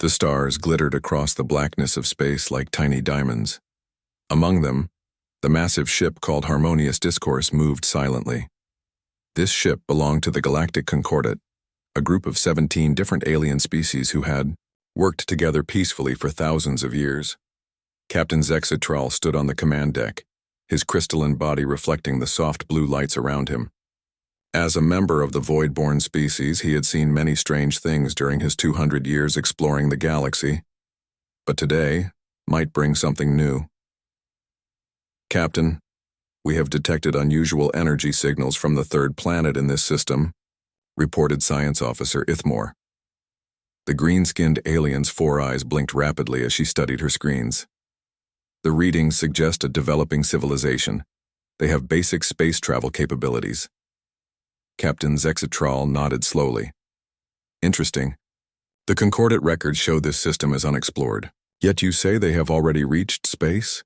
The stars glittered across the blackness of space like tiny diamonds. Among them, the massive ship called Harmonious Discourse moved silently. This ship belonged to the Galactic Concordat, a group of 17 different alien species who had worked together peacefully for thousands of years. Captain Zexitral stood on the command deck, his crystalline body reflecting the soft blue lights around him. As a member of the void-born species, he had seen many strange things during his 200 years exploring the galaxy, but today might bring something new. Captain, we have detected unusual energy signals from the third planet in this system, reported Science Officer Ithmore. The green-skinned alien's 4 eyes blinked rapidly as she studied her screens. The readings suggest a developing civilization. They have basic space travel capabilities. Captain Zexitral nodded slowly. Interesting. The Concordat records show this system as unexplored. Yet you say they have already reached space?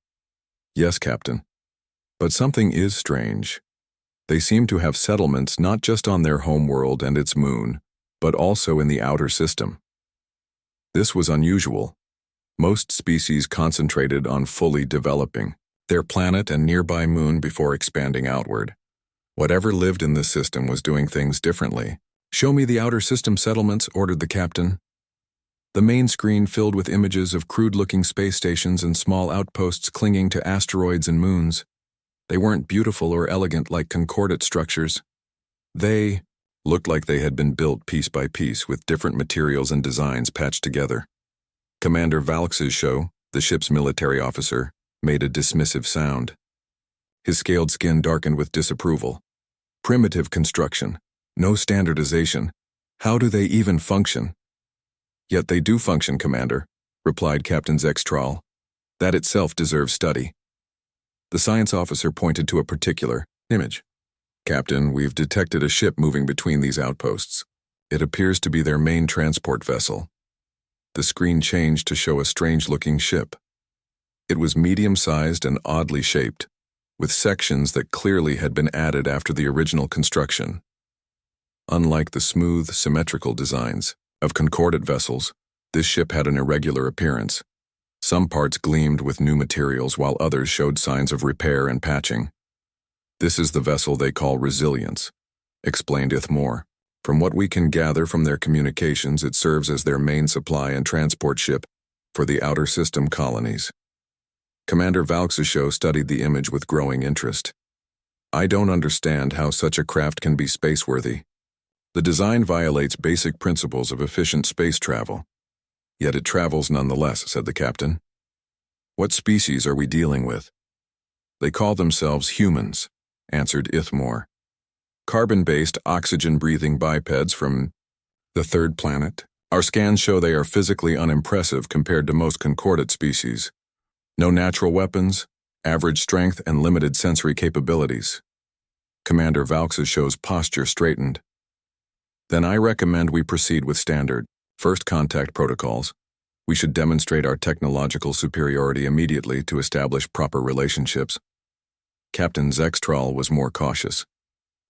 Yes, Captain. But something is strange. They seem to have settlements not just on their homeworld and its moon, but also in the outer system. This was unusual. Most species concentrated on fully developing their planet and nearby moon before expanding outward. Whatever lived in this system was doing things differently. Show me the outer system settlements, ordered the captain. The main screen filled with images of crude-looking space stations and small outposts clinging to asteroids and moons. They weren't beautiful or elegant like Concordat structures. They looked like they had been built piece by piece with different materials and designs patched together. Commander Valx's show, the ship's military officer, made a dismissive sound. His scaled skin darkened with disapproval. Primitive construction, no standardization. How do they even function? Yet they do function, Commander, replied Captain Zextral. That itself deserves study. The science officer pointed to a particular image. Captain, we've detected a ship moving between these outposts. It appears to be their main transport vessel. The screen changed to show a strange-looking ship. It was medium-sized and oddly shaped, with sections that clearly had been added after the original construction. Unlike the smooth, symmetrical designs of Concordat vessels, this ship had an irregular appearance. Some parts gleamed with new materials while others showed signs of repair and patching. This is the vessel they call Resilience, explained Ithmore. From what we can gather from their communications, it serves as their main supply and transport ship for the outer system colonies. Commander Valxishow studied the image with growing interest. I don't understand how such a craft can be spaceworthy. The design violates basic principles of efficient space travel. Yet it travels nonetheless, said the captain. What species are we dealing with? They call themselves humans, answered Ithmore. Carbon-based, oxygen-breathing bipeds from the third planet. Our scans show they are physically unimpressive compared to most Concordat species. No natural weapons, average strength, and limited sensory capabilities. Commander Valxishow's posture straightened. Then I recommend we proceed with standard first contact protocols. We should demonstrate our technological superiority immediately to establish proper relationships. Captain Zextral was more cautious.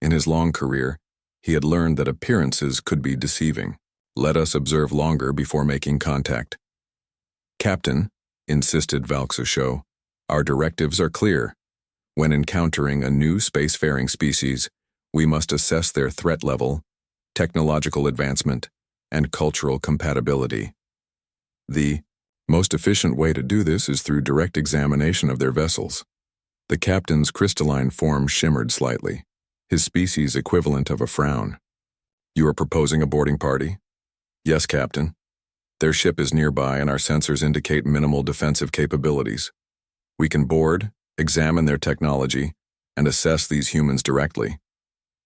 In his long career, he had learned that appearances could be deceiving. Let us observe longer before making contact. Captain, insisted Valxishow, our directives are clear. When encountering a new spacefaring species, we must assess their threat level, technological advancement, and cultural compatibility. The most efficient way to do this is through direct examination of their vessels. The captain's crystalline form shimmered slightly, his species equivalent of a frown. You are proposing a boarding party? Yes, Captain. Their ship is nearby and our sensors indicate minimal defensive capabilities. We can board, examine their technology, and assess these humans directly.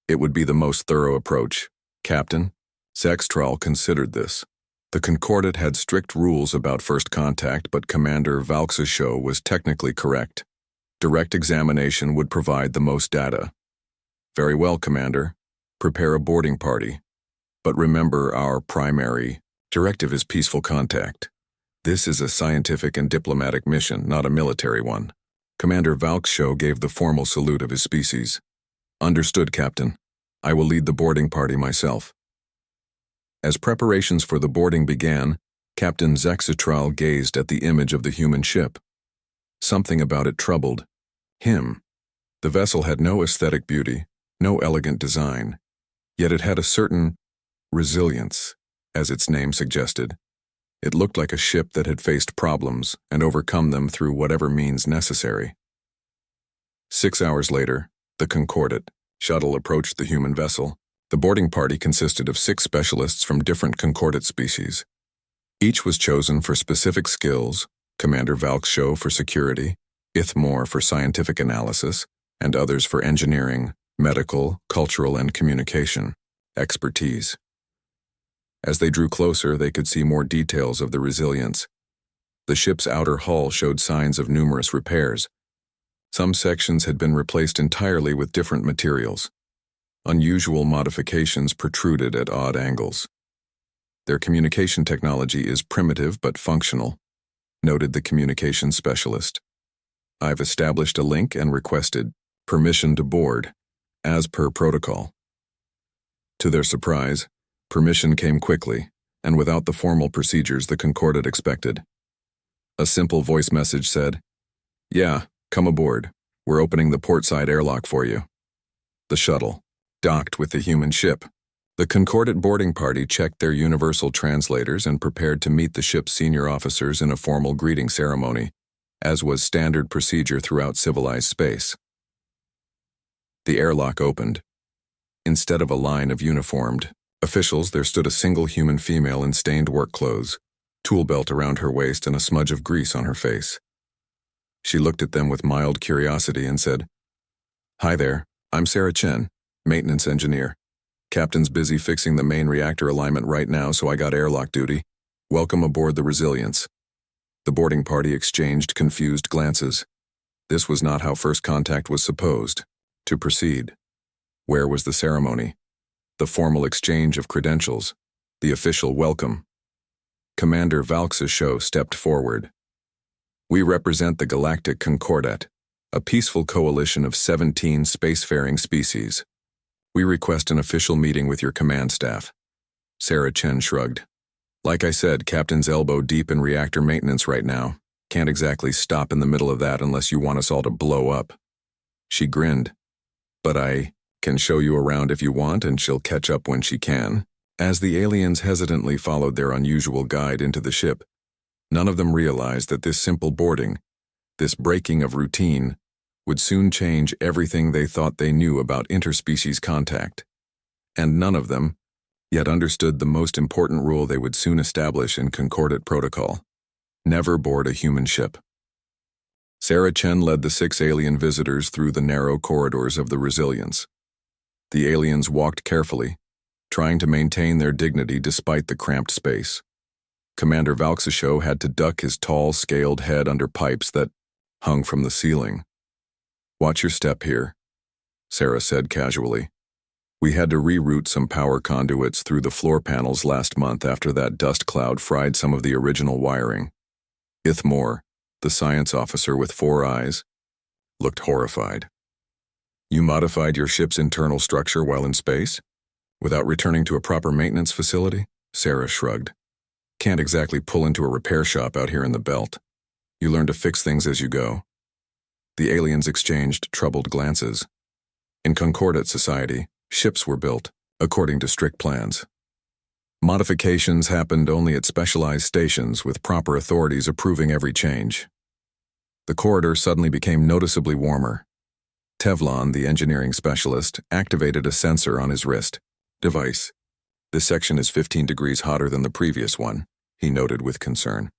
It would be the most thorough approach. Captain, Zextral considered this. The Concordat had strict rules about first contact, but Commander Valxishow was technically correct. Direct examination would provide the most data. Very well, Commander. Prepare a boarding party. But remember, our primary directive is peaceful contact. This is a scientific and diplomatic mission, not a military one. Commander Valxishow gave the formal salute of his species. Understood, Captain. I will lead the boarding party myself. As preparations for the boarding began, Captain Zexitral gazed at the image of the human ship. Something about it troubled him. The vessel had no aesthetic beauty, no elegant design, yet it had a certain resilience, as its name suggested. It looked like a ship that had faced problems and overcome them through whatever means necessary. 6 hours later, the Concordate shuttle approached the human vessel. The boarding party consisted of 6 specialists from different Concordate species. Each was chosen for specific skills: Commander Valkshow for security, Ithmore for scientific analysis, and others for engineering, medical, cultural, and communication expertise. As they drew closer, they could see more details of the resilience. The ship's outer hull showed signs of numerous repairs. Some sections had been replaced entirely with different materials. Unusual modifications protruded at odd angles. Their communication technology is primitive but functional, noted the communications specialist. I've established a link and requested permission to board, as per protocol. To their surprise, permission came quickly, and without the formal procedures the Concordate expected. A simple voice message said, "Yeah, come aboard. We're opening the portside airlock for you." The shuttle docked with the human ship. The Concordate boarding party checked their universal translators and prepared to meet the ship's senior officers in a formal greeting ceremony, as was standard procedure throughout civilized space. The airlock opened. Instead of a line of uniformed officials, there stood a single human female in stained work clothes, tool belt around her waist and a smudge of grease on her face. She looked at them with mild curiosity and said, "Hi there, I'm Sarah Chen, maintenance engineer. Captain's busy fixing the main reactor alignment right now, so I got airlock duty. Welcome aboard the Resilience." The boarding party exchanged confused glances. This was not how first contact was supposed to proceed. Where was the ceremony? The formal exchange of credentials? The official welcome? Commander Valkshow stepped forward. "We represent the Galactic Concordate, a peaceful coalition of 17 spacefaring species. We request an official meeting with your command staff." Sarah Chen shrugged. "Like I said, Captain's elbow deep in reactor maintenance right now. Can't exactly stop in the middle of that unless you want us all to blow up." She grinned. "But I can show you around if you want, and she'll catch up when she can." As the aliens hesitantly followed their unusual guide into the ship, none of them realized that this simple boarding, this breaking of routine, would soon change everything they thought they knew about interspecies contact. And none of them yet understood the most important rule they would soon establish in Concordate protocol: never board a human ship. Sarah Chen led the 6 alien visitors through the narrow corridors of the Resilience. The aliens walked carefully, trying to maintain their dignity despite the cramped space. Commander Valkshow had to duck his tall, scaled head under pipes that hung from the ceiling. "Watch your step here," Sarah said casually. "We had to reroute some power conduits through the floor panels last month after that dust cloud fried some of the original wiring." Ithmore, the science officer with 4 eyes, looked horrified. "You modified your ship's internal structure while in space? Without returning to a proper maintenance facility?" Sarah shrugged. "Can't exactly pull into a repair shop out here in the belt. You learn to fix things as you go." The aliens exchanged troubled glances. In Concordate society, ships were built according to strict plans. Modifications happened only at specialized stations with proper authorities approving every change. The corridor suddenly became noticeably warmer. Tevlon, the engineering specialist, activated a sensor on his wrist. "Device. This section is 15 degrees hotter than the previous one," he noted with concern.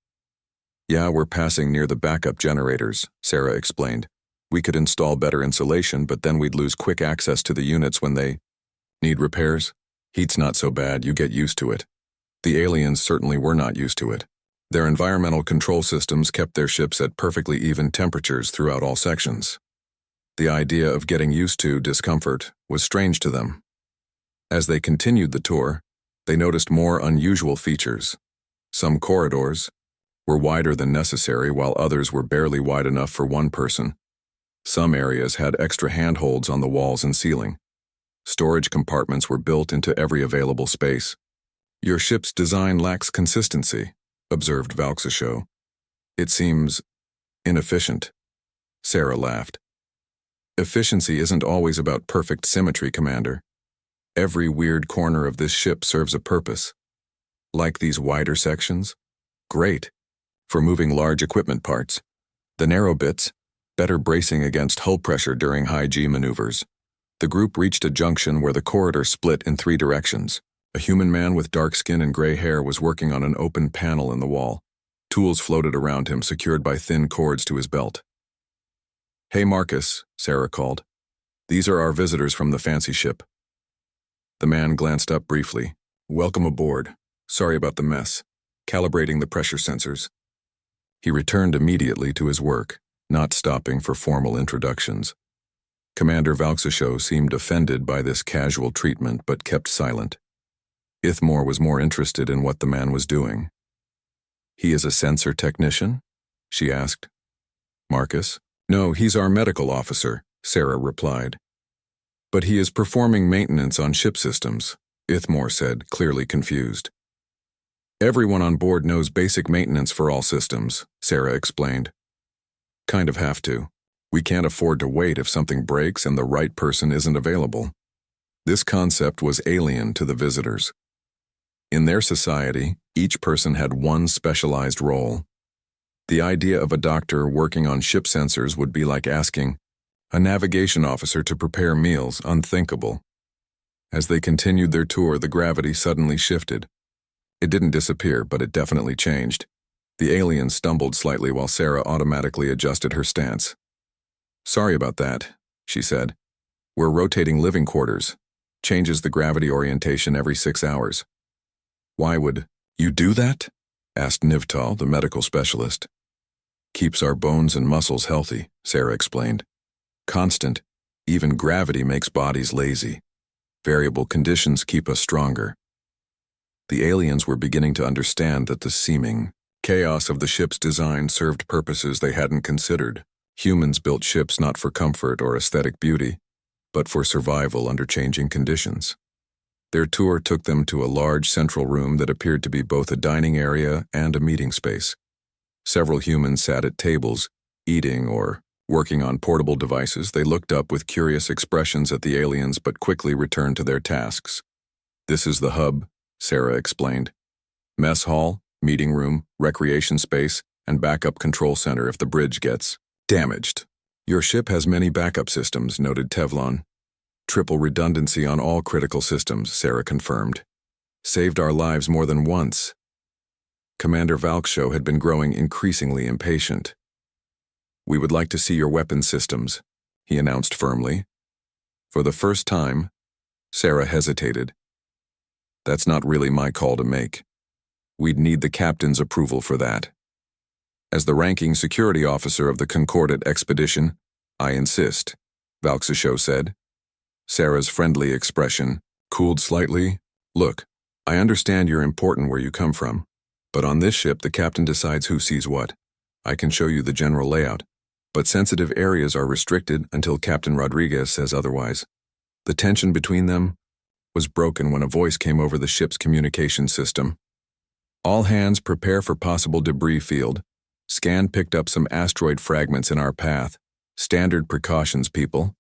"Yeah, we're passing near the backup generators," Sarah explained. "We could install better insulation, but then we'd lose quick access to the units when they need repairs. Heat's not so bad, you get used to it." The aliens certainly were not used to it. Their environmental control systems kept their ships at perfectly even temperatures throughout all sections. The idea of getting used to discomfort was strange to them. As they continued the tour, they noticed more unusual features. Some corridors were wider than necessary, while others were barely wide enough for one person. Some areas had extra handholds on the walls and ceiling. Storage compartments were built into every available space. "Your ship's design lacks consistency," observed Valksashow. It seems inefficient. Sarah laughed. Efficiency isn't always about perfect symmetry, Commander. Every weird corner of this ship serves a purpose. Like these wider sections? Great. For moving large equipment parts. The narrow bits, better bracing against hull pressure during high-G maneuvers. The group reached a junction where the corridor split in 3 directions. A human man with dark skin and gray hair was working on an open panel in the wall. Tools floated around him, secured by thin cords to his belt. "Hey, Marcus," Sarah called. "These are our visitors from the fancy ship." The man glanced up briefly. "Welcome aboard. Sorry about the mess. Calibrating the pressure sensors." He returned immediately to his work, not stopping for formal introductions. Commander Valksashow seemed offended by this casual treatment but kept silent. Ithmore was more interested in what the man was doing. "He is a sensor technician?" she asked. "Marcus?" "No, he's our medical officer," Sarah replied. "But he is performing maintenance on ship systems," Ithmore said, clearly confused. "Everyone on board knows basic maintenance for all systems," Sarah explained. "Kind of have to. We can't afford to wait if something breaks and the right person isn't available." This concept was alien to the visitors. In their society, each person had one specialized role. The idea of a doctor working on ship sensors would be like asking a navigation officer to prepare meals, unthinkable. As they continued their tour, the gravity suddenly shifted. It didn't disappear, but it definitely changed. The alien stumbled slightly while Sarah automatically adjusted her stance. "Sorry about that," she said. "We're rotating living quarters. Changes the gravity orientation every 6 hours." "Why would you do that?" asked Nivtal, the medical specialist. "Keeps our bones and muscles healthy," Sarah explained. "Constant, even gravity makes bodies lazy. Variable conditions keep us stronger." The aliens were beginning to understand that the seeming chaos of the ship's design served purposes they hadn't considered. Humans built ships not for comfort or aesthetic beauty, but for survival under changing conditions. Their tour took them to a large central room that appeared to be both a dining area and a meeting space. Several humans sat at tables, eating or working on portable devices. They looked up with curious expressions at the aliens but quickly returned to their tasks. "This is the hub," Sarah explained. "Mess hall, meeting room, recreation space, and backup control center if the bridge gets damaged." "Your ship has many backup systems," noted Tevlon. "Triple redundancy on all critical systems," Sarah confirmed. "Saved our lives more than once." Commander Valkshow had been growing increasingly impatient. "We would like to see your weapon systems," he announced firmly. For the first time, Sarah hesitated. "That's not really my call to make. We'd need the captain's approval for that. As the ranking security officer of the Concordat expedition, I insist," Valksashow said. Sarah's friendly expression cooled slightly. "Look, I understand you're important where you come from, but on this ship the captain decides who sees what. I can show you the general layout, but sensitive areas are restricted until Captain Rodriguez says otherwise." The tension between them was broken when a voice came over the ship's communication system. "All hands prepare for possible debris field. Scan picked up some asteroid fragments in our path. Standard precautions, people."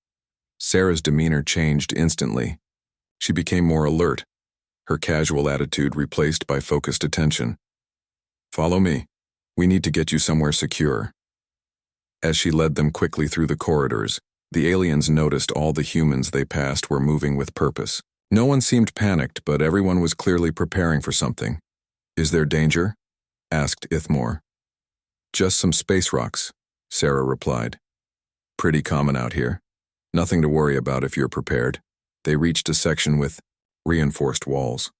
Sarah's demeanor changed instantly. She became more alert, her casual attitude replaced by focused attention. "Follow me. We need to get you somewhere secure." As she led them quickly through the corridors, the aliens noticed all the humans they passed were moving with purpose. No one seemed panicked, but everyone was clearly preparing for something. "Is there danger?" asked Ithmore. "Just some space rocks," Sarah replied. "Pretty common out here. Nothing to worry about if you're prepared." They reached a section with reinforced walls.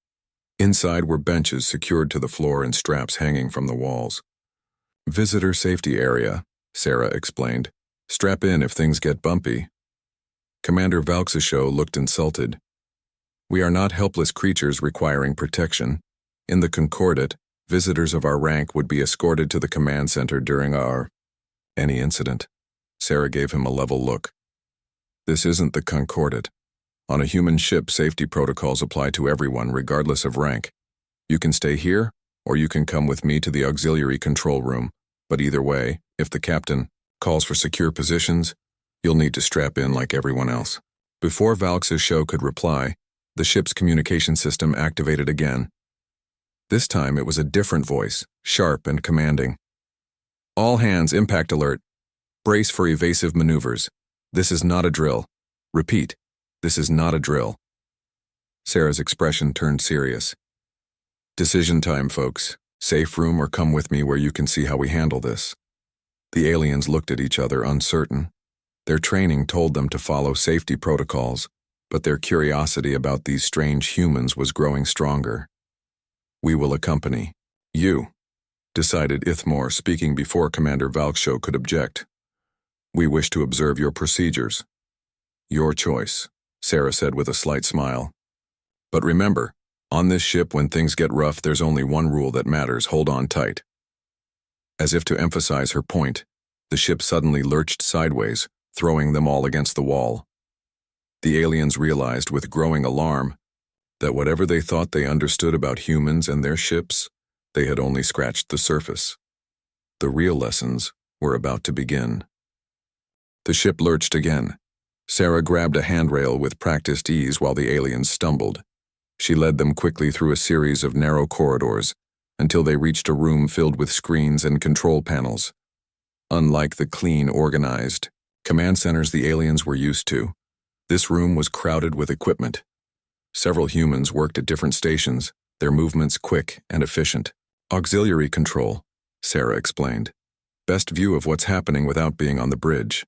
Inside were benches secured to the floor and straps hanging from the walls. "Visitor safety area," Sarah explained. "Strap in if things get bumpy." Commander Valksashow looked insulted. "We are not helpless creatures requiring protection. In the Concordat, visitors of our rank would be escorted to the command center during any incident." Sarah gave him a level look. "This isn't the Concordat. On a human ship, safety protocols apply to everyone regardless of rank. You can stay here or you can come with me to the auxiliary control room. But either way, if the captain calls for secure positions, you'll need to strap in like everyone else." Before Valx's show could reply, the ship's communication system activated again. This time it was a different voice, sharp and commanding. "All hands, impact alert. Brace for evasive maneuvers. This is not a drill. Repeat, this is not a drill." Sarah's expression turned serious. "Decision time, folks. Safe room or come with me where you can see how we handle this." The aliens looked at each other, uncertain. Their training told them to follow safety protocols, but their curiosity about these strange humans was growing stronger. "We will accompany you," decided Ithmore, speaking before Commander Valksho could object. "We wish to observe your procedures." "Your choice," Sarah said with a slight smile. "But remember, on this ship when things get rough there's only one rule that matters: hold on tight." As if to emphasize her point, the ship suddenly lurched sideways, throwing them all against the wall. The aliens realized with growing alarm that whatever they thought they understood about humans and their ships, they had only scratched the surface. The real lessons were about to begin. The ship lurched again. Sarah grabbed a handrail with practiced ease while the aliens stumbled. She led them quickly through a series of narrow corridors until they reached a room filled with screens and control panels. Unlike the clean, organized command centers the aliens were used to, this room was crowded with equipment. Several humans worked at different stations, their movements quick and efficient. "Auxiliary control," Sarah explained. "Best view of what's happening without being on the bridge."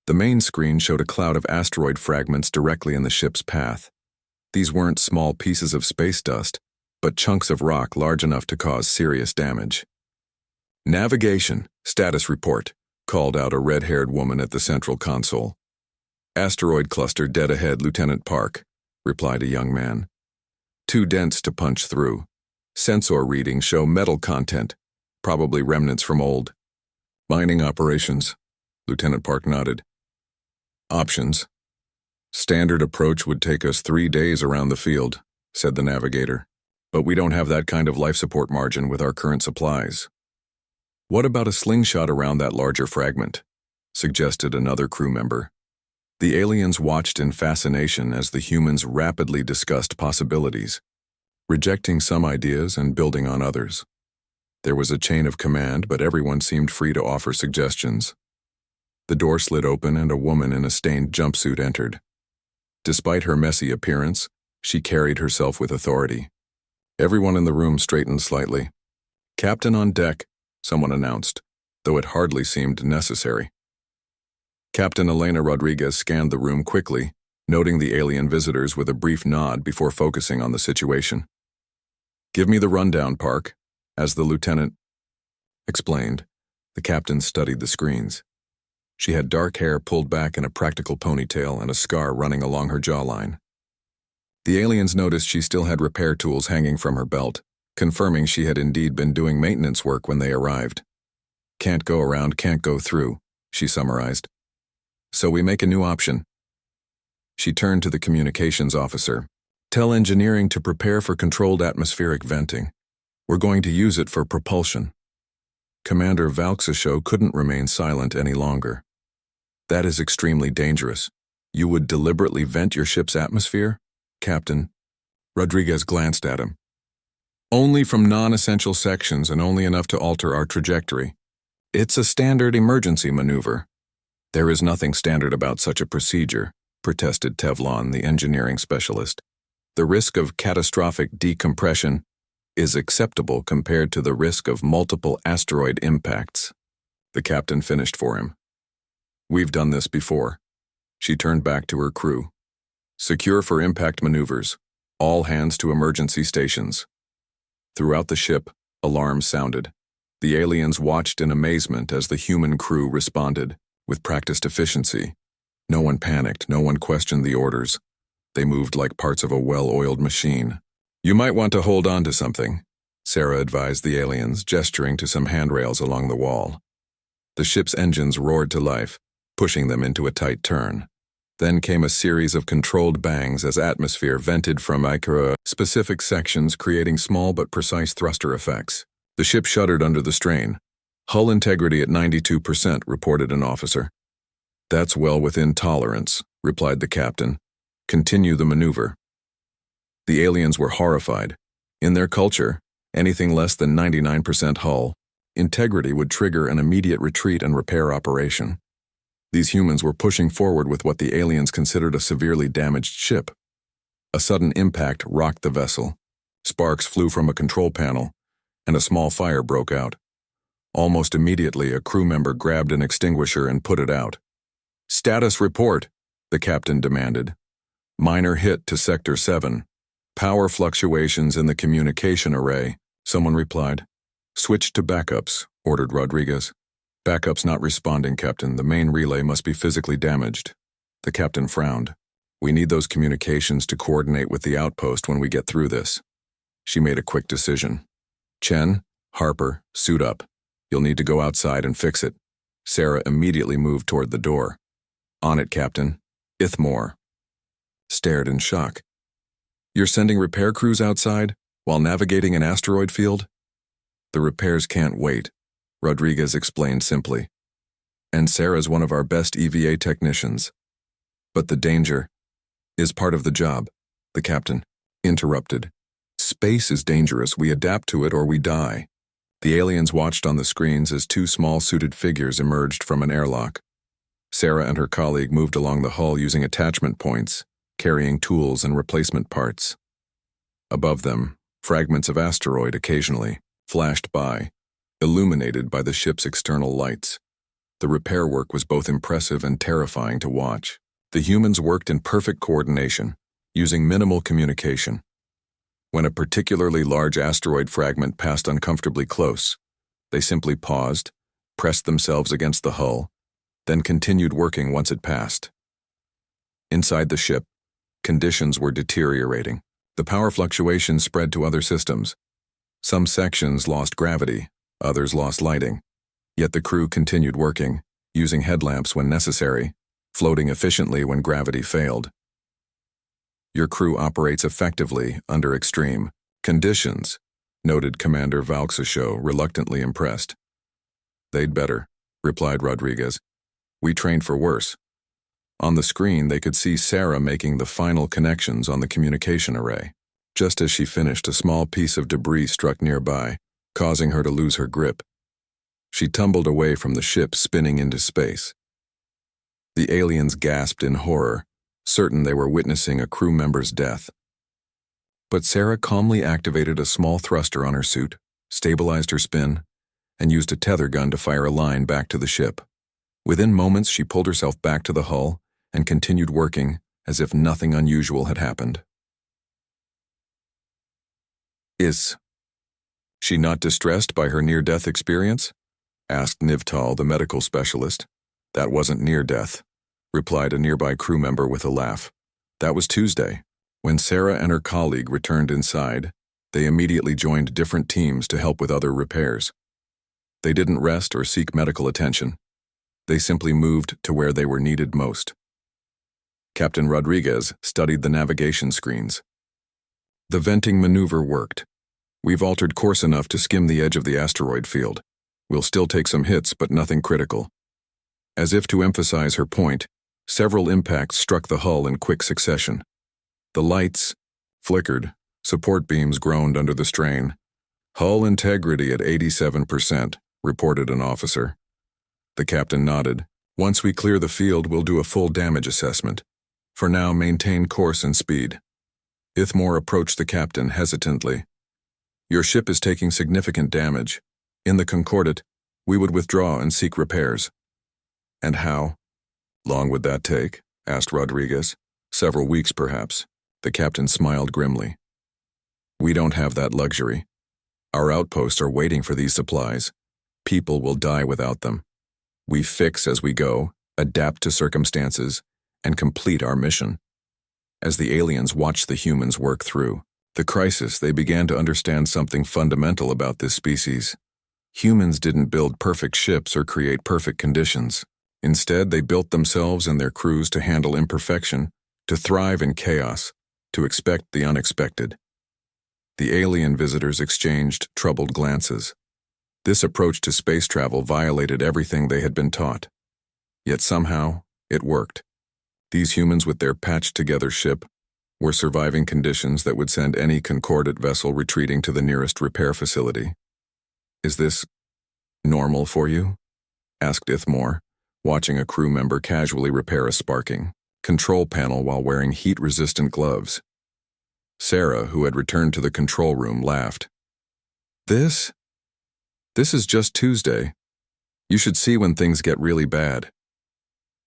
The main screen showed a cloud of asteroid fragments directly in the ship's path. These weren't small pieces of space dust, but chunks of rock large enough to cause serious damage. "Navigation, status report," called out a red-haired woman at the central console. "Asteroid cluster dead ahead, Lieutenant Park," replied a young man. "Too dense to punch through. Sensor readings show metal content, probably remnants from old." "Mining operations," Lieutenant Park nodded. "Options. Standard approach would take us 3 days around the field," said the navigator. "But we don't have that kind of life support margin with our current supplies." "What about a slingshot around that larger fragment?" suggested another crew member. The aliens watched in fascination as the humans rapidly discussed possibilities, rejecting some ideas and building on others. There was a chain of command, but everyone seemed free to offer suggestions. The door slid open and a woman in a stained jumpsuit entered. Despite her messy appearance, she carried herself with authority. Everyone in the room straightened slightly. "Captain on deck," someone announced, though it hardly seemed necessary. Captain Elena Rodriguez scanned the room quickly, noting the alien visitors with a brief nod before focusing on the situation. "Give me the rundown, Park," as the lieutenant explained. The captain studied the screens. She had dark hair pulled back in a practical ponytail and a scar running along her jawline. The aliens noticed she still had repair tools hanging from her belt, confirming she had indeed been doing maintenance work when they arrived. "Can't go around, can't go through," she summarized. "So we make a new option." She turned to the communications officer. "Tell engineering to prepare for controlled atmospheric venting. We're going to use it for propulsion." Commander Valksasho couldn't remain silent any longer. "That is extremely dangerous. You would deliberately vent your ship's atmosphere, Captain?" Rodriguez glanced at him. "Only from non-essential sections and only enough to alter our trajectory. It's a standard emergency maneuver." "There is nothing standard about such a procedure," protested Tevlon, the engineering specialist. "The risk of catastrophic decompression is acceptable compared to the risk of multiple asteroid impacts." The captain finished for him. "We've done this before." She turned back to her crew. "Secure for impact maneuvers. All hands to emergency stations." Throughout the ship, alarms sounded. The aliens watched in amazement as the human crew responded, with practiced efficiency. No one panicked, no one questioned the orders. They moved like parts of a well-oiled machine. "You might want to hold on to something," Sarah advised the aliens, gesturing to some handrails along the wall. The ship's engines roared to life, pushing them into a tight turn. Then came a series of controlled bangs as atmosphere vented from specific sections, creating small but precise thruster effects. The ship shuddered under the strain. Hull integrity at 92%, reported an officer. That's well within tolerance, replied the captain. Continue the maneuver. The aliens were horrified. In their culture, anything less than 99% hull integrity would trigger an immediate retreat and repair operation. These humans were pushing forward with what the aliens considered a severely damaged ship. A sudden impact rocked the vessel. Sparks flew from a control panel, and a small fire broke out. Almost immediately, a crew member grabbed an extinguisher and put it out. "Status report," the captain demanded. "Minor hit to Sector 7. Power fluctuations in the communication array," someone replied. "Switch to backups," ordered Rodriguez. "Backups not responding, Captain. The main relay must be physically damaged." The captain frowned. "We need those communications to coordinate with the outpost when we get through this." She made a quick decision. "Chen, Harper, suit up. You'll need to go outside and fix it." Sarah immediately moved toward the door. "On it, Captain." Ithmore stared in shock. "You're sending repair crews outside while navigating an asteroid field?" "The repairs can't wait," Rodriguez explained simply. "And Sarah's one of our best EVA technicians. But the danger is part of the job," the captain interrupted. "Space is dangerous. We adapt to it or we die." The aliens watched on the screens as two small suited figures emerged from an airlock. Sarah and her colleague moved along the hull using attachment points, carrying tools and replacement parts. Above them, fragments of asteroid occasionally flashed by, illuminated by the ship's external lights. The repair work was both impressive and terrifying to watch. The humans worked in perfect coordination, using minimal communication. When a particularly large asteroid fragment passed uncomfortably close, they simply paused, pressed themselves against the hull, then continued working once it passed. Inside the ship, conditions were deteriorating. The power fluctuations spread to other systems. Some sections lost gravity, others lost lighting. Yet the crew continued working, using headlamps when necessary, floating efficiently when gravity failed. "Your crew operates effectively under extreme conditions," noted Commander Valksashow, reluctantly impressed. "They'd better," replied Rodriguez. "We trained for worse." On the screen, they could see Sarah making the final connections on the communication array. Just as she finished, a small piece of debris struck nearby, causing her to lose her grip. She tumbled away from the ship, spinning into space. The aliens gasped in horror, certain they were witnessing a crew member's death. But Sarah calmly activated a small thruster on her suit, stabilized her spin, and used a tether gun to fire a line back to the ship. Within moments, she pulled herself back to the hull and continued working as if nothing unusual had happened. "Is she not distressed by her near-death experience?" asked Nivtal, the medical specialist. "That wasn't near-death," replied a nearby crew member with a laugh. "That was Tuesday. When Sarah and her colleague returned inside, they immediately joined different teams to help with other repairs. They didn't rest or seek medical attention. They simply moved to where they were needed most." Captain Rodriguez studied the navigation screens. "The venting maneuver worked. We've altered course enough to skim the edge of the asteroid field. We'll still take some hits, but nothing critical." As if to emphasize her point, several impacts struck the hull in quick succession. The lights flickered, support beams groaned under the strain. "Hull integrity at 87%, reported an officer. The captain nodded. "Once we clear the field, we'll do a full damage assessment. For now, maintain course and speed." Ithmore approached the captain hesitantly. "Your ship is taking significant damage. In the Concordat, we would withdraw and seek repairs." "And how long would that take?" asked Rodriguez. "Several weeks, perhaps." The captain smiled grimly. "We don't have that luxury. Our outposts are waiting for these supplies. People will die without them. We fix as we go, adapt to circumstances, and complete our mission." As the aliens watched the humans work through the crisis, they began to understand something fundamental about this species. Humans didn't build perfect ships or create perfect conditions. Instead, they built themselves and their crews to handle imperfection, to thrive in chaos, to expect the unexpected. The alien visitors exchanged troubled glances. This approach to space travel violated everything they had been taught. Yet somehow, it worked. These humans with their patched-together ship were surviving conditions that would send any concordant vessel retreating to the nearest repair facility. "Is this normal for you?" asked Ithmore, watching a crew member casually repair a sparking control panel while wearing heat-resistant gloves. Sarah, who had returned to the control room, laughed. This is just Tuesday. You should see when things get really bad."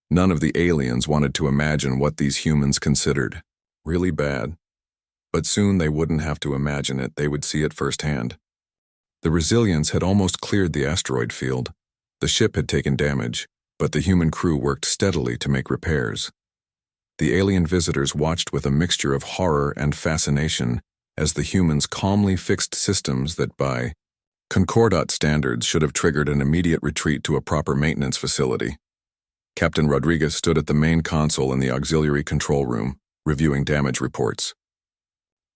None of the aliens wanted to imagine what these humans considered really bad. But soon they wouldn't have to imagine it, they would see it firsthand. The Resilience had almost cleared the asteroid field. The ship had taken damage, but the human crew worked steadily to make repairs. The alien visitors watched with a mixture of horror and fascination as the humans calmly fixed systems that, by Concordat standards, should have triggered an immediate retreat to a proper maintenance facility. Captain Rodriguez stood at the main console in the auxiliary control room, reviewing damage reports.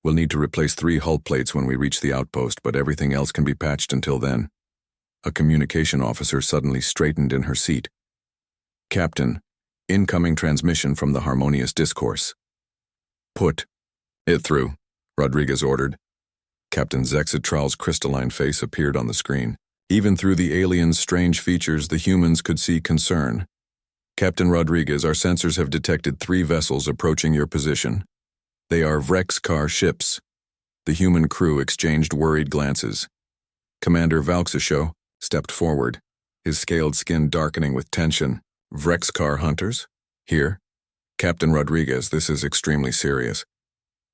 "We'll need to replace 3 hull plates when we reach the outpost, but everything else can be patched until then." A communication officer suddenly straightened in her seat. "Captain, incoming transmission from the harmonious discourse." "Put it through," Rodriguez ordered. Captain Zexatral's crystalline face appeared on the screen. Even through the aliens' strange features, the humans could see concern. "Captain Rodriguez, our sensors have detected 3 vessels approaching your position. They are Vrexkar ships." The human crew exchanged worried glances. Commander Valksisho stepped forward, his scaled skin darkening with tension. "Vrexkar hunters? Here?" "Captain Rodriguez, this is extremely serious.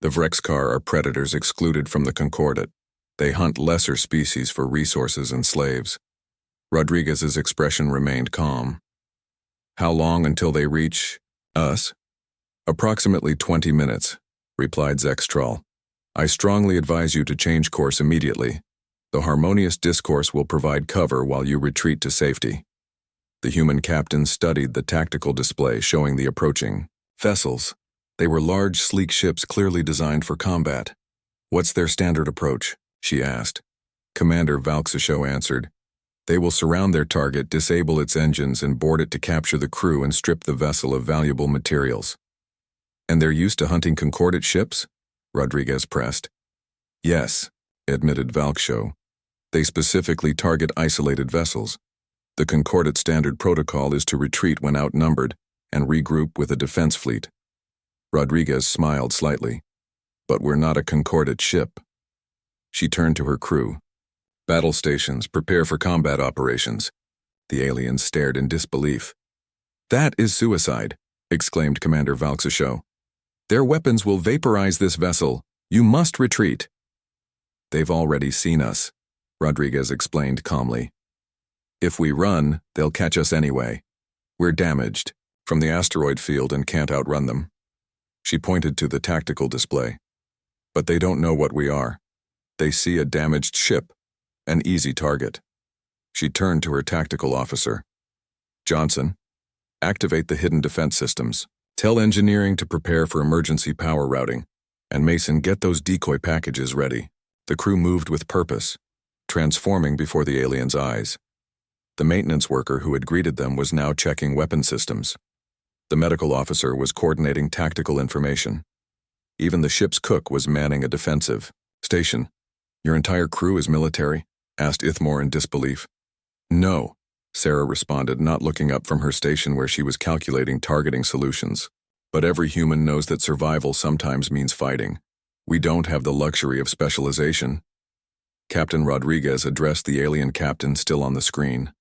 The Vrexkar are predators excluded from the Concordat. They hunt lesser species for resources and slaves." Rodriguez's expression remained calm. "How long until they reach us?" "Approximately 20 minutes, replied Zextral. "I strongly advise you to change course immediately. The harmonious discourse will provide cover while you retreat to safety." The human captain studied the tactical display showing the approaching vessels. They were large, sleek ships clearly designed for combat. "What's their standard approach?" she asked. Commander Valksisho answered. "They will surround their target, disable its engines, and board it to capture the crew and strip the vessel of valuable materials." "And they're used to hunting Concordat ships?" Rodriguez pressed. "Yes," admitted Valksho. "They specifically target isolated vessels. The Concordat standard protocol is to retreat when outnumbered and regroup with a defense fleet." Rodriguez smiled slightly. "But we're not a Concordat ship." She turned to her crew. "Battle stations, prepare for combat operations." The aliens stared in disbelief. "That is suicide," exclaimed Commander Valksisho. "Their weapons will vaporize this vessel. You must retreat." "They've already seen us," Rodriguez explained calmly. "If we run, they'll catch us anyway. We're damaged from the asteroid field and can't outrun them." She pointed to the tactical display. "But they don't know what we are. They see a damaged ship, an easy target." She turned to her tactical officer. "Johnson, activate the hidden defense systems. Tell engineering to prepare for emergency power routing. And Mason, get those decoy packages ready." The crew moved with purpose, transforming before the aliens' eyes. The maintenance worker who had greeted them was now checking weapon systems. The medical officer was coordinating tactical information. Even the ship's cook was manning a defensive station. "Your entire crew is military?" asked Ithmore in disbelief. "No," Sarah responded, not looking up from her station where she was calculating targeting solutions. "But every human knows that survival sometimes means fighting. We don't have the luxury of specialization." Captain Rodriguez addressed the alien captain still on the screen.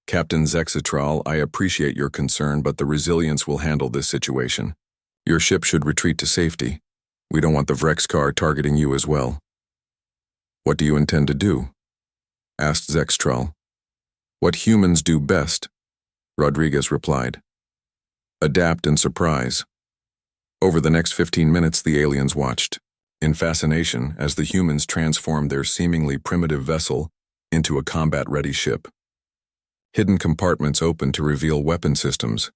"Captain Zexatral, I appreciate your concern, but the Resilience will handle this situation. Your ship should retreat to safety. We don't want the Vrexkar targeting you as well." "What do you intend to do?" asked Zextral. "What humans do best," Rodriguez replied. "Adapt and surprise." Over the next 15 minutes, the aliens watched, in fascination, as the humans transformed their seemingly primitive vessel into a combat-ready ship. Hidden compartments opened to reveal weapon systems.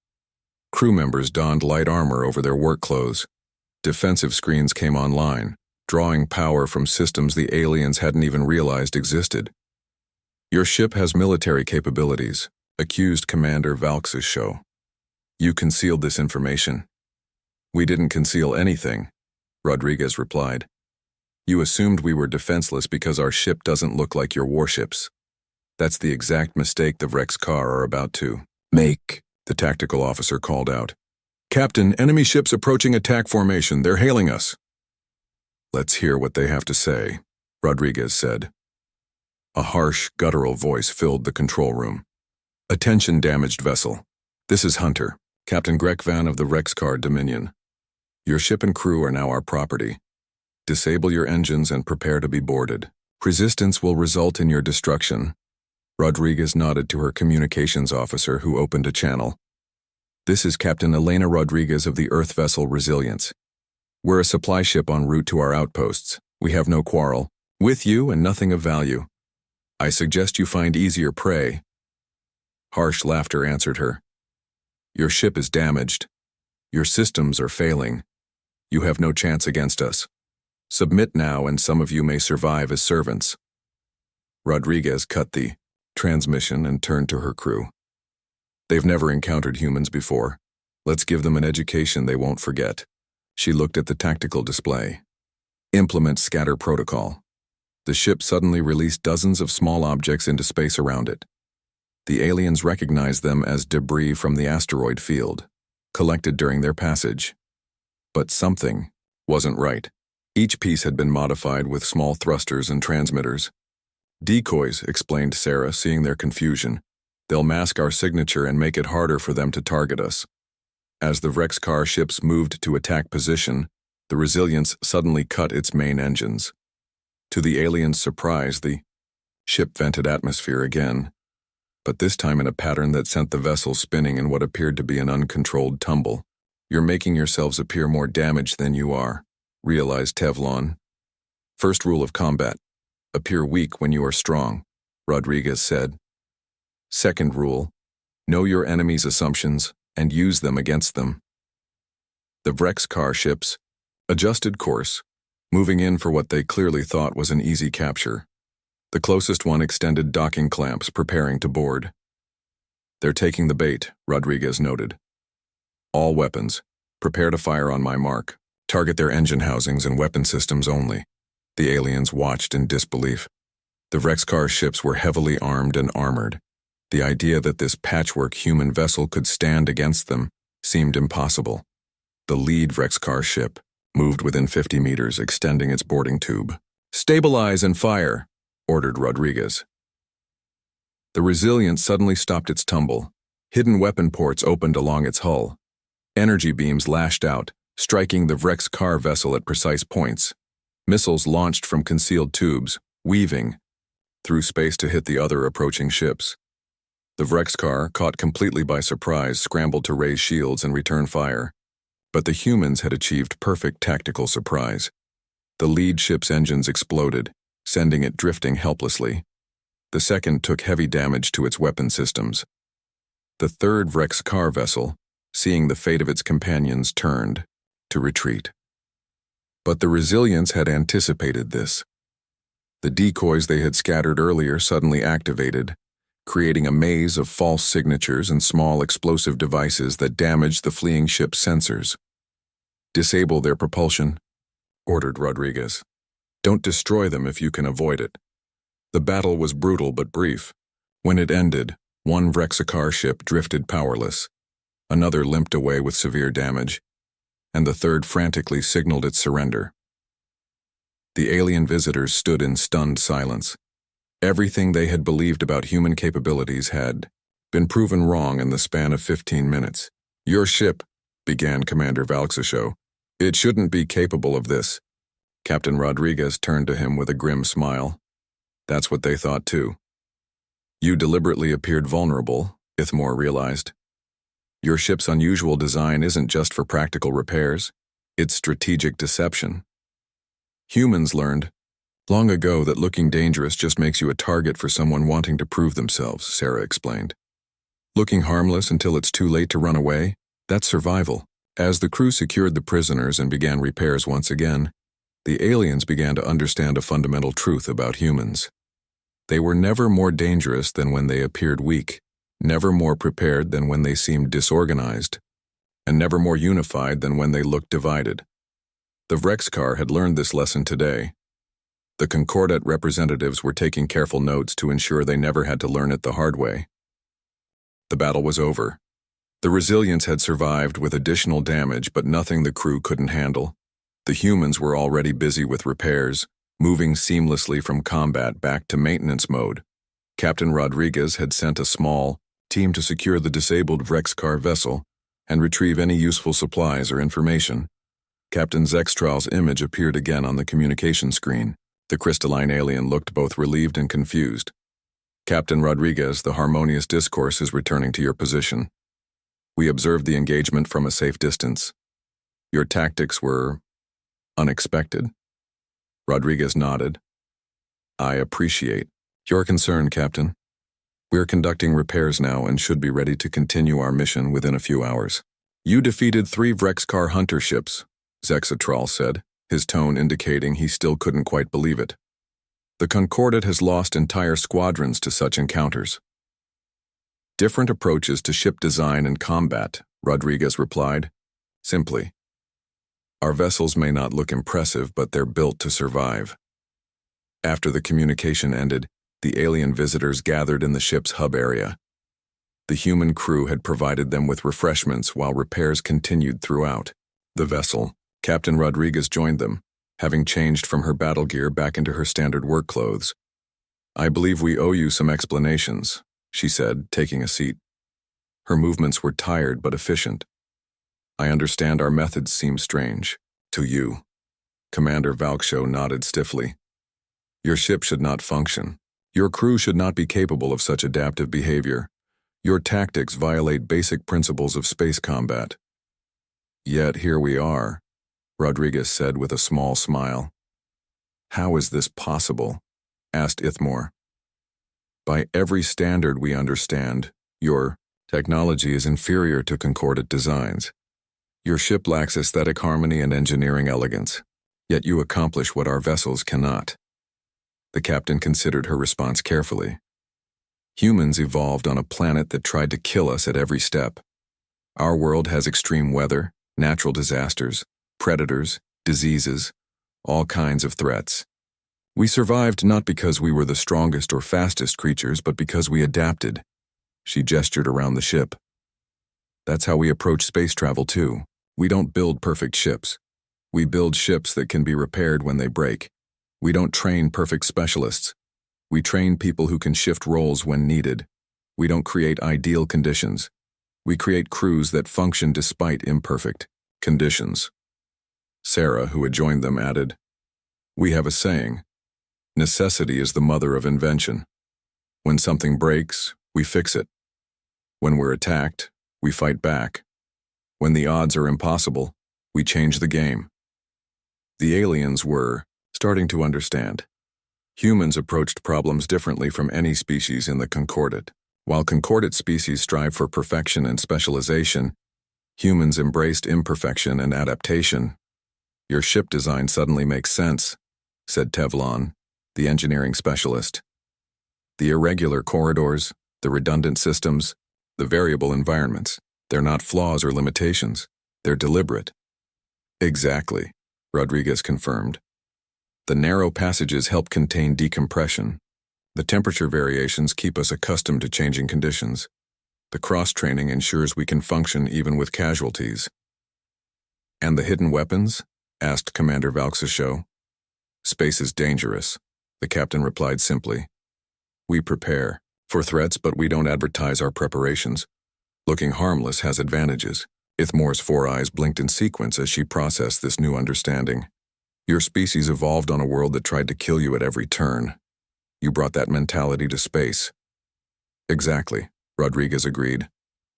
Crew members donned light armor over their work clothes. Defensive screens came online, drawing power from systems the aliens hadn't even realized existed. "Your ship has military capabilities," accused Commander Valks's show. "You concealed this information." "We didn't conceal anything," Rodriguez replied. "You assumed we were defenseless because our ship doesn't look like your warships. That's the exact mistake the Vrex-Kar are about to make," the tactical officer called out. "Captain, enemy ships approaching attack formation. They're hailing us." "Let's hear what they have to say," Rodriguez said. A harsh, guttural voice filled the control room. "Attention, damaged vessel. This is Hunter, Captain Grekvan of the Vrex-Kar Dominion. Your ship and crew are now our property. Disable your engines and prepare to be boarded. Resistance will result in your destruction." Rodriguez nodded to her communications officer, who opened a channel. "This is Captain Elena Rodriguez of the Earth vessel Resilience. We're a supply ship en route to our outposts. We have no quarrel with you and nothing of value. I suggest you find easier prey." Harsh laughter answered her. "Your ship is damaged. Your systems are failing. You have no chance against us. Submit now and some of you may survive as servants." Rodriguez cut the transmission and turned to her crew. "They've never encountered humans before. Let's give them an education they won't forget." She looked at the tactical display. "Implement scatter protocol." The ship suddenly released dozens of small objects into space around it. The aliens recognized them as debris from the asteroid field, collected during their passage. But something wasn't right. Each piece had been modified with small thrusters and transmitters. "Decoys," explained Sarah, seeing their confusion. "They'll mask our signature and make it harder for them to target us." As the Vrex-Kar ships moved to attack position, the Resilience suddenly cut its main engines. To the aliens' surprise, the ship vented atmosphere again, but this time in a pattern that sent the vessel spinning in what appeared to be an uncontrolled tumble. "You're making yourselves appear more damaged than you are," realized Tevlon. "First rule of combat: appear weak when you are strong," Rodriguez said. "Second rule: know your enemy's assumptions and use them against them." The Vrex-Kar ships adjusted course, moving in for what they clearly thought was an easy capture. The closest one extended docking clamps, preparing to board. "They're taking the bait," Rodriguez noted. "All weapons, prepare to fire on my mark. Target their engine housings and weapon systems only." The aliens watched in disbelief. The Vrex-Kar ships were heavily armed and armored. The idea that this patchwork human vessel could stand against them seemed impossible. The lead Vrex-Kar ship moved within 50 meters, extending its boarding tube. "Stabilize and fire," ordered Rodriguez. The Resilience suddenly stopped its tumble. Hidden weapon ports opened along its hull. Energy beams lashed out, striking the Vrex-Kar vessel at precise points. Missiles launched from concealed tubes, weaving through space to hit the other approaching ships. The Vrex-Kar, caught completely by surprise, scrambled to raise shields and return fire. But the humans had achieved perfect tactical surprise. The lead ship's engines exploded, sending it drifting helplessly. The second took heavy damage to its weapon systems. The third Vrex-Kar vessel, seeing the fate of its companions, turned to retreat. But the Resilience had anticipated this. The decoys they had scattered earlier suddenly activated, creating a maze of false signatures and small explosive devices that damaged the fleeing ship's sensors. "Disable their propulsion," ordered Rodriguez. "Don't destroy them if you can avoid it." The battle was brutal but brief. When it ended, one Vrex-Kar ship drifted powerless, another limped away with severe damage, and the third frantically signaled its surrender. The alien visitors stood in stunned silence. Everything they had believed about human capabilities had been proven wrong in the span of 15 minutes. "Your ship," began Commander Valksashow. "It shouldn't be capable of this." Captain Rodriguez turned to him with a grim smile. "That's what they thought too." "You deliberately appeared vulnerable," Ithmore realized. "Your ship's unusual design isn't just for practical repairs, it's strategic deception. Humans learned long ago that looking dangerous just makes you a target for someone wanting to prove themselves," Sarah explained. Looking harmless until it's too late to run away? That's survival. As the crew secured the prisoners and began repairs once again, the aliens began to understand a fundamental truth about humans. They were never more dangerous than when they appeared weak, never more prepared than when they seemed disorganized, and never more unified than when they looked divided. The Vrexkar had learned this lesson today. The Concordat representatives were taking careful notes to ensure they never had to learn it the hard way. The battle was over. The Resilience had survived with additional damage, but nothing the crew couldn't handle. The humans were already busy with repairs, moving seamlessly from combat back to maintenance mode. Captain Rodriguez had sent a small team to secure the disabled Vrexkar vessel and retrieve any useful supplies or information. Captain Zextral's image appeared again on the communication screen. The crystalline alien looked both relieved and confused. Captain Rodriguez, the harmonious discourse is returning to your position. We observed the engagement from a safe distance. Your tactics were unexpected. Rodriguez nodded. I appreciate your concern, Captain. We're conducting repairs now and should be ready to continue our mission within a few hours. You defeated 3 Vrexkar hunter ships, Zexatral said, his tone indicating he still couldn't quite believe it. The Concordat has lost entire squadrons to such encounters. Different approaches to ship design and combat, Rodriguez replied, simply. Our vessels may not look impressive, but they're built to survive. After the communication ended, the alien visitors gathered in the ship's hub area. The human crew had provided them with refreshments while repairs continued throughout. The vessel, Captain Rodriguez joined them, having changed from her battle gear back into her standard work clothes. I believe we owe you some explanations, she said, taking a seat. Her movements were tired but efficient. I understand our methods seem strange. To you. Commander Valksho nodded stiffly. Your ship should not function. Your crew should not be capable of such adaptive behavior. Your tactics violate basic principles of space combat. Yet here we are, Rodriguez said with a small smile. How is this possible? Asked Ithmore. By every standard we understand, your technology is inferior to Concordat designs. Your ship lacks aesthetic harmony and engineering elegance, yet you accomplish what our vessels cannot. The captain considered her response carefully. Humans evolved on a planet that tried to kill us at every step. Our world has extreme weather, natural disasters, predators, diseases, all kinds of threats. We survived not because we were the strongest or fastest creatures, but because we adapted. She gestured around the ship. That's how we approach space travel too. We don't build perfect ships. We build ships that can be repaired when they break. We don't train perfect specialists. We train people who can shift roles when needed. We don't create ideal conditions. We create crews that function despite imperfect conditions. Sarah, who had joined them, added, We have a saying, necessity is the mother of invention. When something breaks, we fix it. When we're attacked, we fight back. When the odds are impossible, we change the game. The aliens were starting to understand. Humans approached problems differently from any species in the Concordat. While Concordat species strive for perfection and specialization, humans embraced imperfection and adaptation. Your ship design suddenly makes sense, said Tevlon, the engineering specialist. The irregular corridors, the redundant systems, the variable environments, they're not flaws or limitations, they're deliberate. Exactly, Rodriguez confirmed. The narrow passages help contain decompression. The temperature variations keep us accustomed to changing conditions. The cross-training ensures we can function even with casualties. And the hidden weapons? Asked Commander Valksasho. Space is dangerous, the captain replied simply. We prepare for threats, but we don't advertise our preparations. Looking harmless has advantages. Ithmore's 4 eyes blinked in sequence as she processed this new understanding. Your species evolved on a world that tried to kill you at every turn. You brought that mentality to space. Exactly, Rodriguez agreed.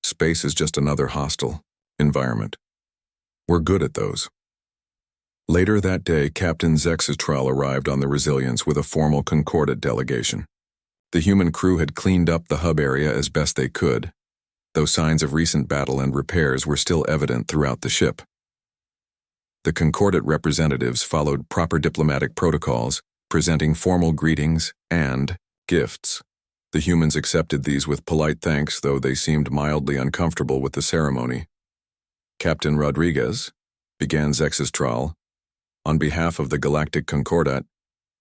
Space is just another hostile environment. We're good at those. Later that day, Captain Zexatral arrived on the Resilience with a formal Concordat delegation. The human crew had cleaned up the hub area as best they could. though signs of recent battle and repairs were still evident throughout the ship. The Concordat representatives followed proper diplomatic protocols, presenting formal greetings and gifts. The humans accepted these with polite thanks, though they seemed mildly uncomfortable with the ceremony. "Captain Rodriguez," began Zexistral, "on behalf of the Galactic Concordat,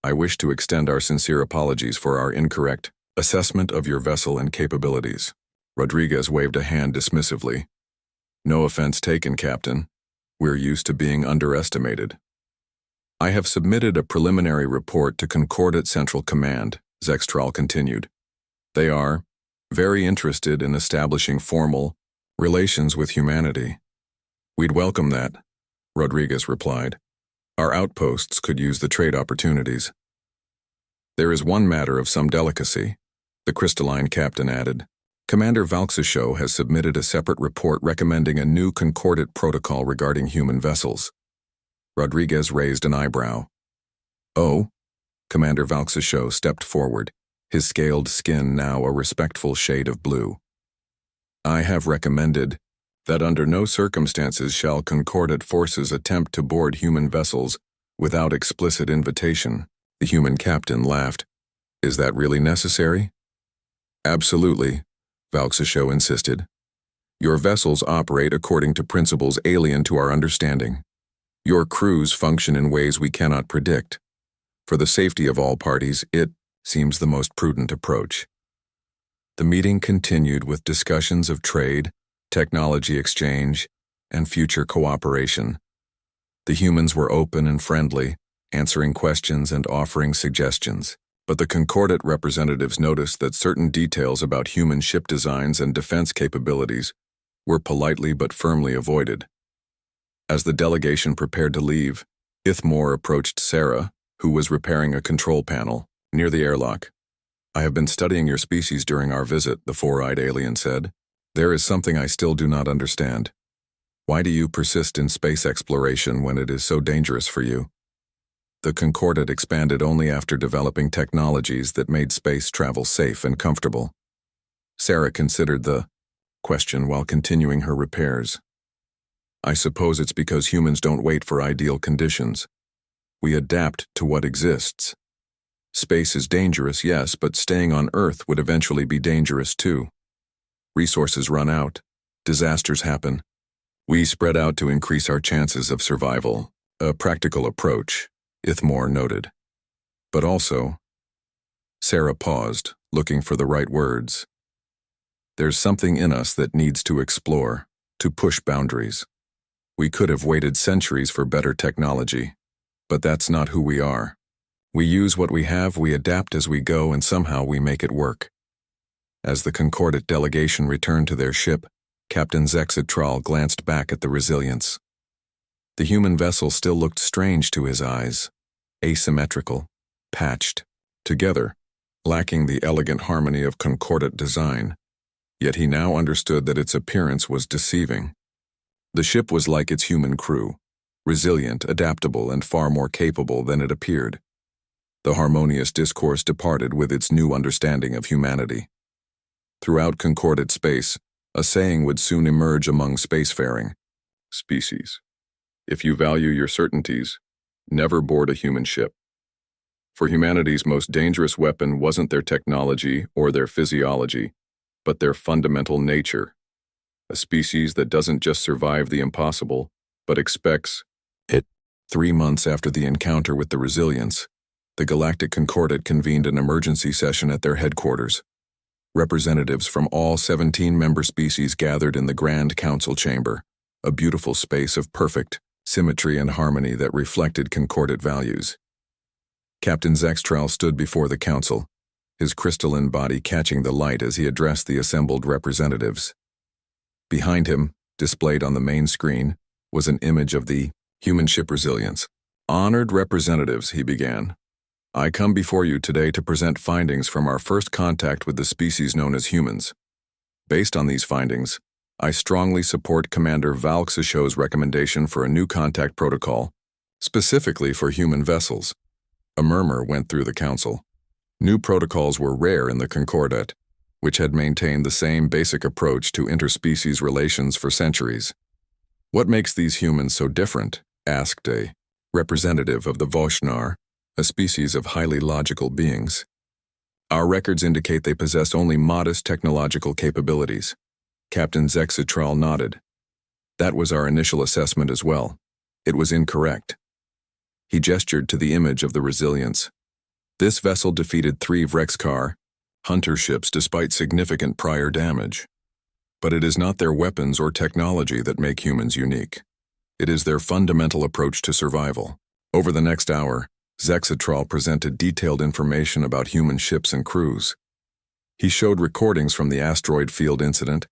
I wish to extend our sincere apologies for our incorrect assessment of your vessel and capabilities." Rodriguez waved a hand dismissively. "No offense taken, Captain. We're used to being underestimated." "I have submitted a preliminary report to Concordat Central Command," Zextral continued. "They are very interested in establishing formal relations with humanity." "We'd welcome that," Rodriguez replied. "Our outposts could use the trade opportunities." "There is one matter of some delicacy," the crystalline captain added. "Commander Valksisho has submitted a separate report recommending a new Concordat protocol regarding human vessels." Rodriguez raised an eyebrow. "Oh?" Commander Valksisho stepped forward, his scaled skin now a respectful shade of blue. "I have recommended that under no circumstances shall Concordat forces attempt to board human vessels without explicit invitation." The human captain laughed. "Is that really necessary?" "Absolutely," Valksisho insisted. "Your vessels operate according to principles alien to our understanding. Your crews function in ways we cannot predict. For the safety of all parties, it seems the most prudent approach." The meeting continued with discussions of trade, technology exchange, and future cooperation. The humans were open and friendly, answering questions and offering suggestions. But the Concordat representatives noticed that certain details about human ship designs and defense capabilities were politely but firmly avoided. As the delegation prepared to leave, Ithmore approached Sarah, who was repairing a control panel near the airlock. "I have been studying your species during our visit," the four-eyed alien said. "There is something I still do not understand. Why do you persist in space exploration when it is so dangerous for you?" The Concordat expanded only after developing technologies that made space travel safe and comfortable. Sarah considered the question while continuing her repairs. "I suppose it's because humans don't wait for ideal conditions. We adapt to what exists. Space is dangerous, yes, but staying on Earth would eventually be dangerous too. Resources run out. Disasters happen. We spread out to increase our chances of survival. A practical approach," Ithmore noted. "But also," Sarah paused, looking for the right words, "there's something in us that needs to explore, to push boundaries. We could have waited centuries for better technology, but that's not who we are. We use what we have, we adapt as we go, and somehow we make it work." As the Concordat delegation returned to their ship, Captain Zexitral glanced back at the Resilience. The human vessel still looked strange to his eyes, asymmetrical, patched, together, lacking the elegant harmony of Concordat design. Yet he now understood that its appearance was deceiving. The ship was like its human crew, resilient, adaptable, and far more capable than it appeared. The harmonious discourse departed with its new understanding of humanity. Throughout Concordat space, a saying would soon emerge among spacefaring species: "If you value your certainties, never board a human ship." For humanity's most dangerous weapon wasn't their technology or their physiology, but their fundamental nature. A species that doesn't just survive the impossible, but expects it. 3 months after the encounter with the Resilience, the Galactic Concordat convened an emergency session at their headquarters. Representatives from all 17 member species gathered in the Grand Council Chamber, a beautiful space of perfect symmetry and harmony that reflected Concordat values. Captain Zextral stood before the council, his crystalline body catching the light as he addressed the assembled representatives. Behind him, displayed on the main screen, was an image of the human ship Resilience. "Honored representatives," he began, "I come before you today to present findings from our first contact with the species known as humans. Based on these findings, I strongly support Commander Valksisho's recommendation for a new contact protocol, specifically for human vessels." A murmur went through the council. New protocols were rare in the Concordat, which had maintained the same basic approach to interspecies relations for centuries. "What makes these humans so different?" asked a representative of the Voshnar, a species of highly logical beings. "Our records indicate they possess only modest technological capabilities." Captain Zexitral nodded. "That was our initial assessment as well. It was incorrect." He gestured to the image of the Resilience. "This vessel defeated 3 Vrexkar hunter ships despite significant prior damage. But it is not their weapons or technology that make humans unique. It is their fundamental approach to survival." Over the next hour, Zexitral presented detailed information about human ships and crews. He showed recordings from the asteroid field incident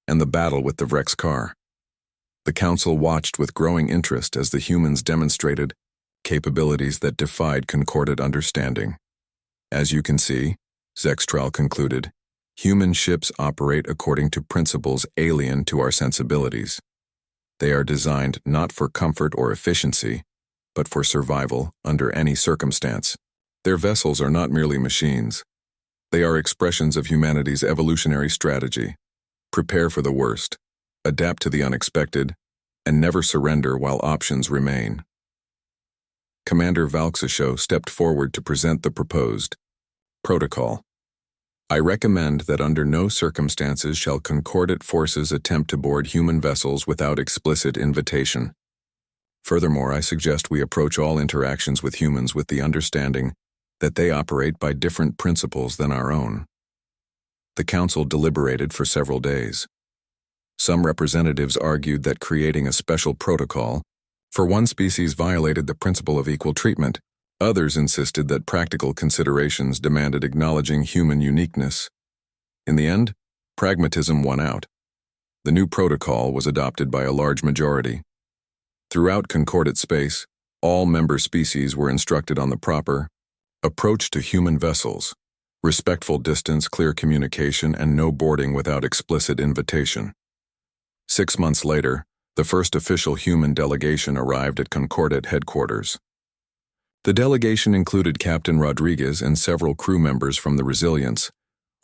and the battle with the Vrexkar. The Council watched with growing interest as the humans demonstrated capabilities that defied concordant understanding. "As you can see," Zextral concluded, "human ships operate according to principles alien to our sensibilities. They are designed not for comfort or efficiency, but for survival under any circumstance. Their vessels are not merely machines. They are expressions of humanity's evolutionary strategy. Prepare for the worst, adapt to the unexpected, and never surrender while options remain." Commander Valksasho stepped forward to present the proposed protocol. "I recommend that under no circumstances shall concordant forces attempt to board human vessels without explicit invitation. Furthermore, I suggest we approach all interactions with humans with the understanding that they operate by different principles than our own." The Council deliberated for several days. Some representatives argued that creating a special protocol for one species violated the principle of equal treatment. Others insisted that practical considerations demanded acknowledging human uniqueness. In the end, pragmatism won out. The new protocol was adopted by a large majority. Throughout concordant space, all member species were instructed on the proper approach to human vessels: respectful distance, clear communication, and no boarding without explicit invitation. 6 months later, the first official human delegation arrived at concordant headquarters. The delegation included Captain Rodriguez and several crew members from the Resilience,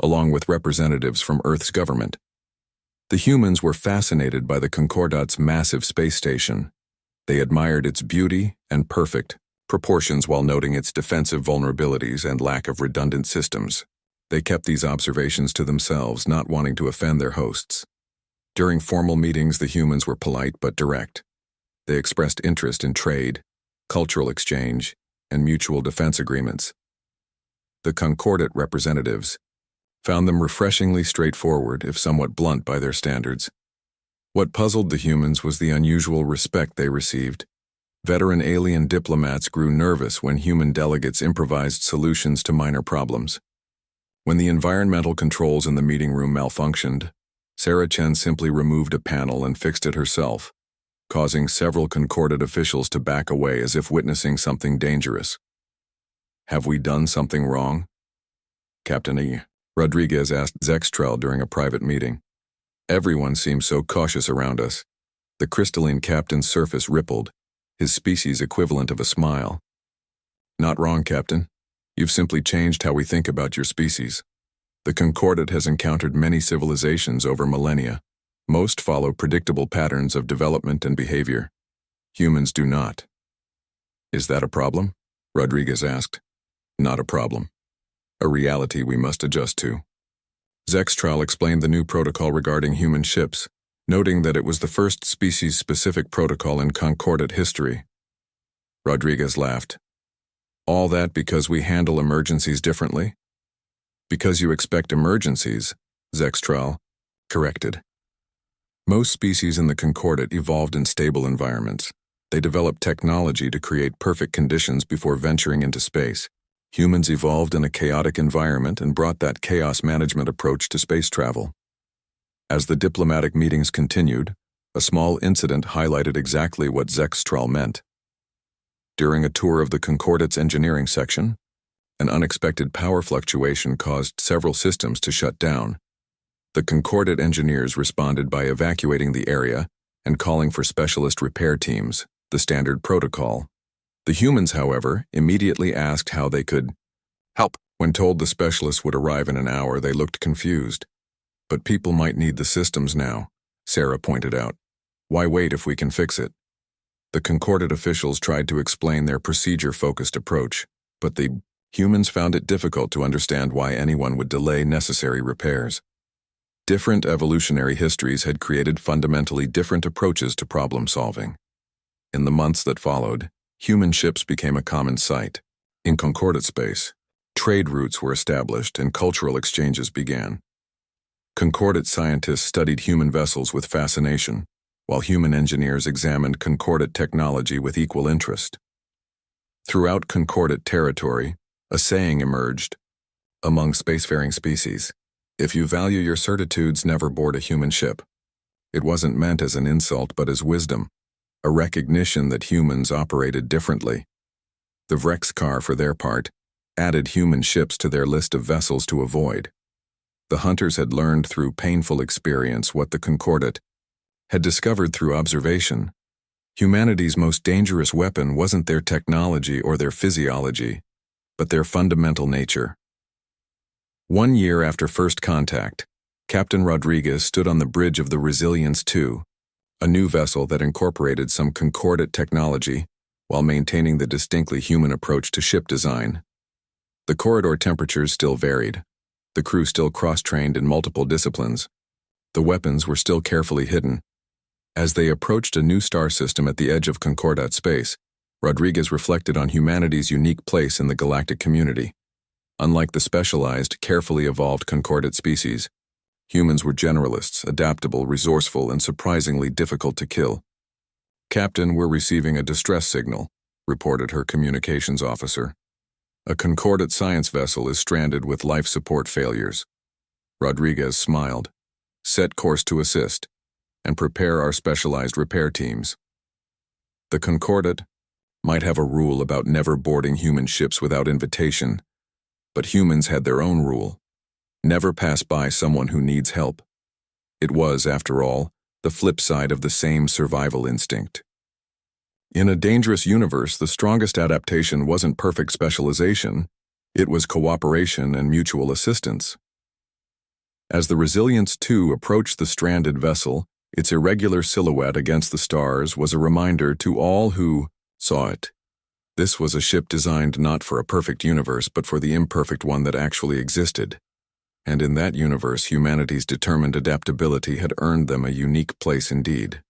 along with representatives from Earth's government. The humans were fascinated by the Concordant's massive space station. They admired its beauty and perfect proportions while noting its defensive vulnerabilities and lack of redundant systems. They kept these observations to themselves, not wanting to offend their hosts. During formal meetings, the humans were polite but direct. They expressed interest in trade, cultural exchange, and mutual defense agreements. The concordant representatives found them refreshingly straightforward, if somewhat blunt by their standards. What puzzled the humans was the unusual respect they received. Veteran alien diplomats grew nervous when human delegates improvised solutions to minor problems. When the environmental controls in the meeting room malfunctioned, Sarah Chen simply removed a panel and fixed it herself, causing several concordant officials to back away as if witnessing something dangerous. "Have we done something wrong?" Captain E. Rodriguez asked Zextrel during a private meeting. "Everyone seems so cautious around us." The crystalline captain's surface rippled, his species equivalent of a smile. "Not wrong, Captain. You've simply changed how we think about your species. The Concordant has encountered many civilizations over millennia. Most follow predictable patterns of development and behavior. Humans do not." "Is that a problem?" Rodriguez asked. "Not a problem. A reality we must adjust to." Zextral explained the new protocol regarding human ships, noting that it was the first species-specific protocol in Concordant history. Rodriguez laughed. "All that because we handle emergencies differently?" "Because you expect emergencies," Zextral corrected. "Most species in the Concordant evolved in stable environments. They developed technology to create perfect conditions before venturing into space. Humans evolved in a chaotic environment and brought that chaos management approach to space travel." As the diplomatic meetings continued, a small incident highlighted exactly what Zextral meant. During a tour of the Concordant's engineering section, an unexpected power fluctuation caused several systems to shut down. The Concordant engineers responded by evacuating the area and calling for specialist repair teams, the standard protocol. The humans, however, immediately asked how they could help. When told the specialists would arrive in an hour, they looked confused. But people might need the systems now, Sarah pointed out. Why wait if we can fix it? The Concordat officials tried to explain their procedure-focused approach, but the humans found it difficult to understand why anyone would delay necessary repairs. Different evolutionary histories had created fundamentally different approaches to problem-solving. In the months that followed, human ships became a common sight. In Concordat space, trade routes were established and cultural exchanges began. Concordat scientists studied human vessels with fascination, while human engineers examined Concordat technology with equal interest. Throughout Concordat territory, a saying emerged among spacefaring species: if you value your certitudes, never board a human ship. It wasn't meant as an insult but as wisdom, a recognition that humans operated differently. The Vrexkar, for their part, added human ships to their list of vessels to avoid. The hunters had learned through painful experience what the Concordat had discovered through observation. Humanity's most dangerous weapon wasn't their technology or their physiology, but their fundamental nature. 1 year after first contact, Captain Rodriguez stood on the bridge of the Resilience II, a new vessel that incorporated some Concordat technology while maintaining the distinctly human approach to ship design. The corridor temperatures still varied. The crew still cross-trained in multiple disciplines. The weapons were still carefully hidden. As they approached a new star system at the edge of Concordat space, Rodriguez reflected on humanity's unique place in the galactic community. Unlike the specialized, carefully evolved Concordat species, humans were generalists, adaptable, resourceful, and surprisingly difficult to kill. "Captain, we're receiving a distress signal," reported her communications officer. "A Concordat science vessel is stranded with life support failures." Rodriguez smiled. "Set course to assist, and prepare our specialized repair teams." The Concordat might have a rule about never boarding human ships without invitation, but humans had their own rule: never pass by someone who needs help. It was, after all, the flip side of the same survival instinct. In a dangerous universe, the strongest adaptation wasn't perfect specialization, it was cooperation and mutual assistance. As the Resilience II approached the stranded vessel, its irregular silhouette against the stars was a reminder to all who saw it. This was a ship designed not for a perfect universe, but for the imperfect one that actually existed. And in that universe, humanity's determined adaptability had earned them a unique place indeed.